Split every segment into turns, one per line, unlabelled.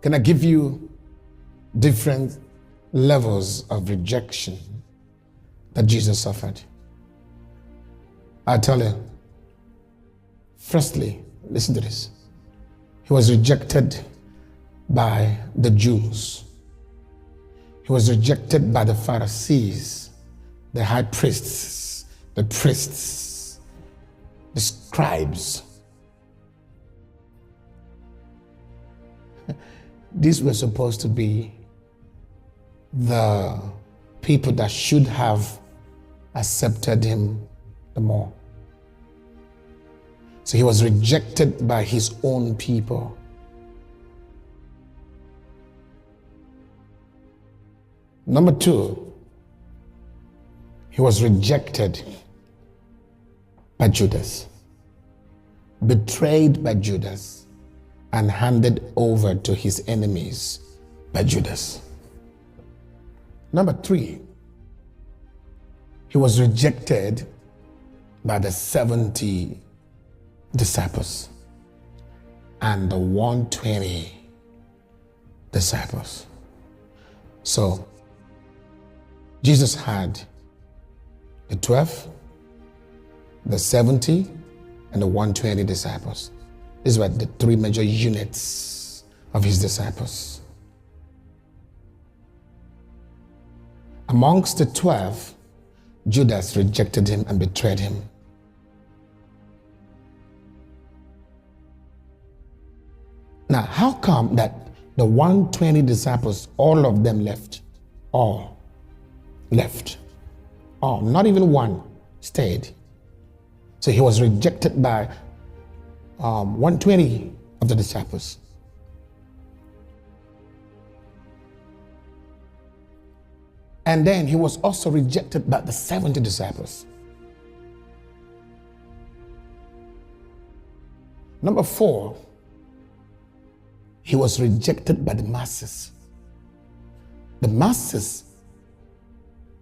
Can I give you different levels of rejection that Jesus suffered? I tell you, firstly, listen to this. He was rejected by the Jews. He was rejected by the Pharisees, the high priests, the priests, the scribes. These were supposed to be the people that should have accepted him the more. So he was rejected by his own people. Number two, he was rejected by Judas, betrayed by Judas, and handed over to his enemies by Judas. Number three, he was rejected by the 70 disciples and the 120 disciples. So Jesus had the 12, the 70, and the 120 disciples. These were the three major units of his disciples. Amongst the 12, Judas rejected him and betrayed him. Now, how come that the 120 disciples, all of them left? All left. All, not even one stayed. So he was rejected by 120 of the disciples. And then he was also rejected by the 70 disciples. Number four, he was rejected by the masses. The masses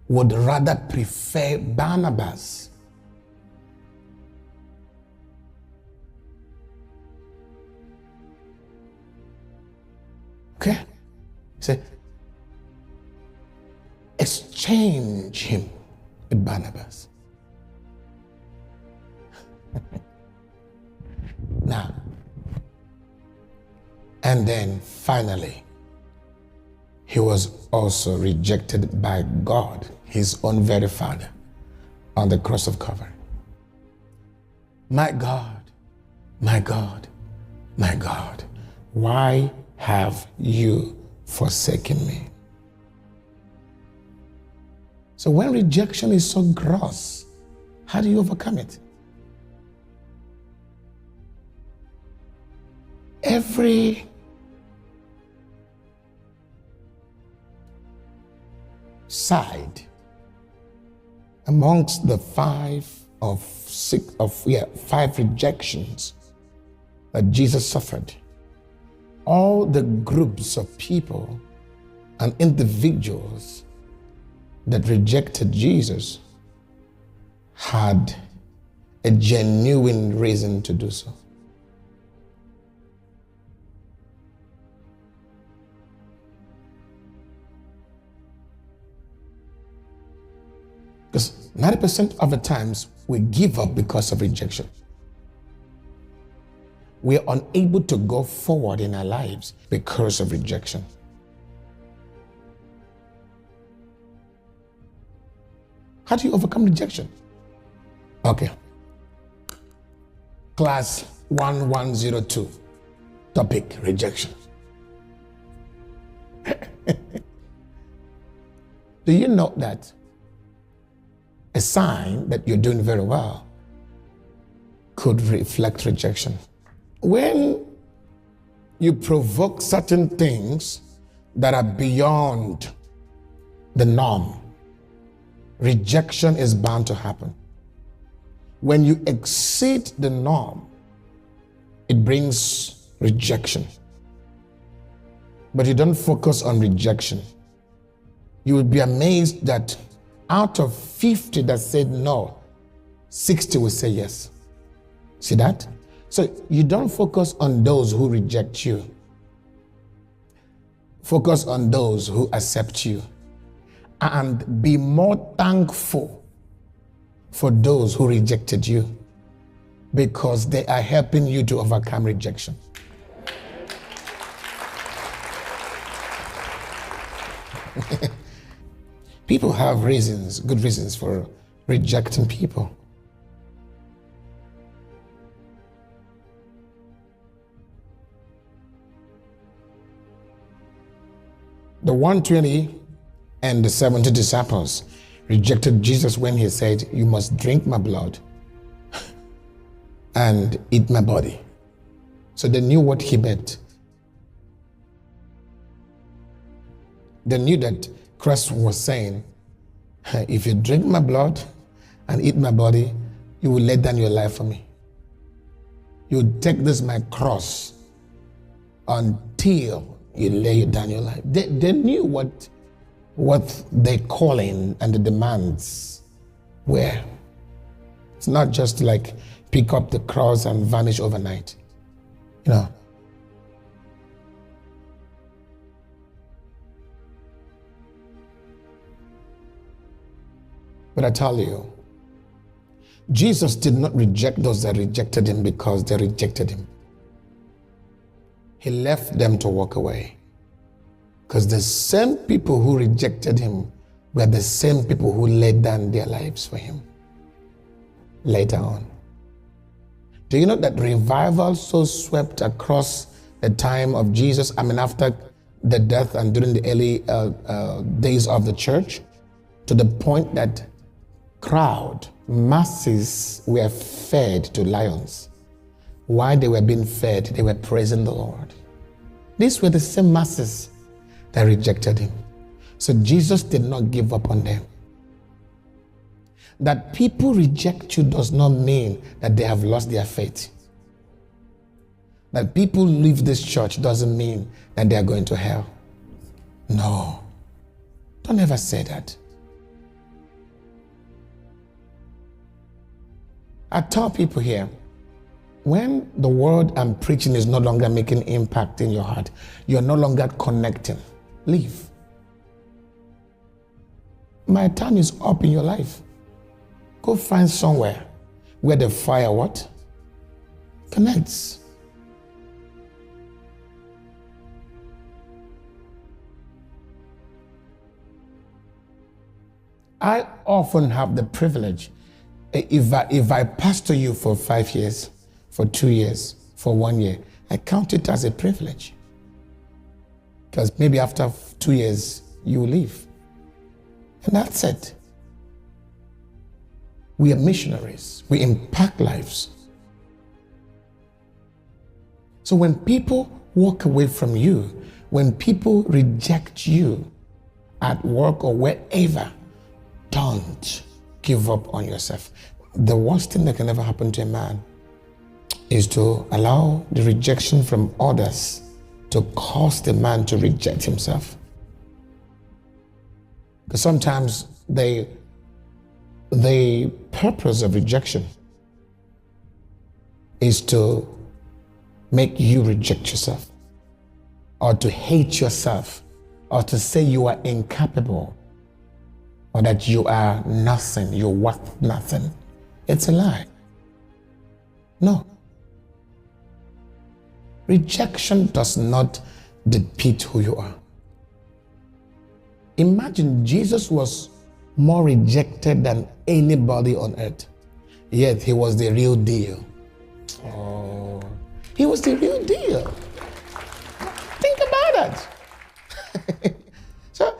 would rather prefer Barnabas. Okay? Say, exchange him with Barnabas. Now, and then finally, he was also rejected by God, his own very Father, on the cross of Calvary. My God, my God, my God, why have you forsaken me? So when rejection is so gross, how do you overcome it? Every side amongst the five rejections that Jesus suffered, all the groups of people and individuals that rejected Jesus had a genuine reason to do so. Because 90% of the times we give up because of rejection. We are unable to go forward in our lives because of rejection. How do you overcome rejection? Okay. Class 1102, topic rejection. Do you know that a sign that you're doing very well could reflect rejection? When you provoke certain things that are beyond the norm, rejection is bound to happen. When you exceed the norm, it brings rejection. But you don't focus on rejection. You will be amazed that out of 50 that said no, 60 will say yes. See that? So you don't focus on those who reject you. Focus on those who accept you and be more thankful for those who rejected you, because they are helping you to overcome rejection. People have reasons, good reasons for rejecting people. The 120 and the 70 disciples rejected Jesus when he said, "You must drink my blood and eat my body." So they knew what he meant. They knew that Christ was saying, if you drink my blood and eat my body, you will lay down your life for me. You will take this my cross until you lay down your life. They knew what their calling and the demands were. It's not just like pick up the cross and vanish overnight. You know. But I tell you, Jesus did not reject those that rejected him because they rejected him. He left them to walk away. Because the same people who rejected him were the same people who laid down their lives for him later on. Do you know that revival so swept across the time of Jesus, after the death and during the early days of the church, to the point that masses were fed to lions. While they were being fed, they were praising the Lord. These were the same masses that rejected him. So Jesus did not give up on them. That people reject you does not mean that they have lost their faith. That people leave this church doesn't mean that they are going to hell. No. Don't ever say that. I tell people here, when the word I'm preaching is no longer making impact in your heart, you're no longer connecting, leave. My time is up in your life. Go find somewhere where the fire connects. I often have the privilege, if I pastor you for 5 years, for 2 years, for 1 year, I count it as a privilege. Because maybe after 2 years, you will leave. And that's it. We are missionaries. We impact lives. So when people walk away from you, when people reject you at work or wherever, don't give up on yourself. The worst thing that can ever happen to a man is to allow the rejection from others to cause the man to reject himself. Because sometimes the purpose of rejection is to make you reject yourself, or to hate yourself, or to say you are incapable, or that you are nothing, you're worth nothing. It's a lie. No. Rejection does not depict who you are. Imagine Jesus was more rejected than anybody on earth, yet he was the real deal. Oh, he was the real deal. Think about it. So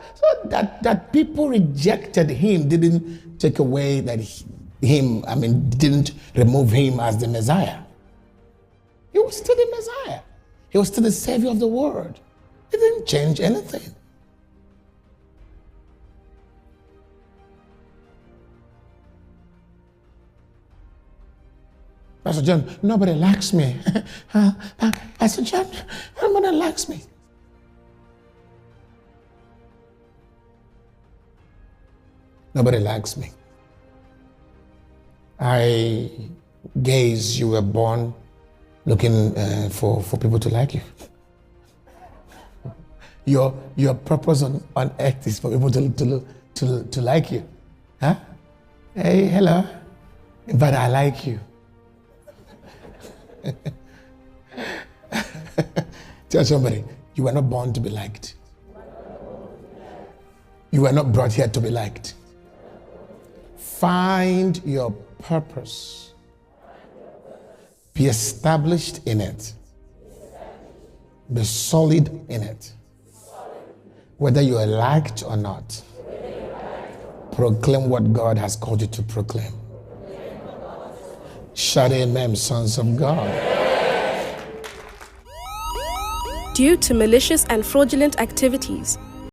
that people rejected him didn't take away that didn't remove him as the Messiah. He was still the Messiah. He was still the Savior of the world. It didn't change anything. Pastor John, nobody likes me. Pastor John, nobody likes me. Nobody likes me. I guess you were born looking for people to like you. your purpose on earth is for people to like you. Huh? Hey, hello. But I like you. Tell somebody, you were not born to be liked. You were not brought here to be liked. Find your purpose. Be established in it. Be solid in it. Whether you are liked or not. Proclaim what God has called you to proclaim. Shout amen, sons of God.
Due to malicious and fraudulent activities,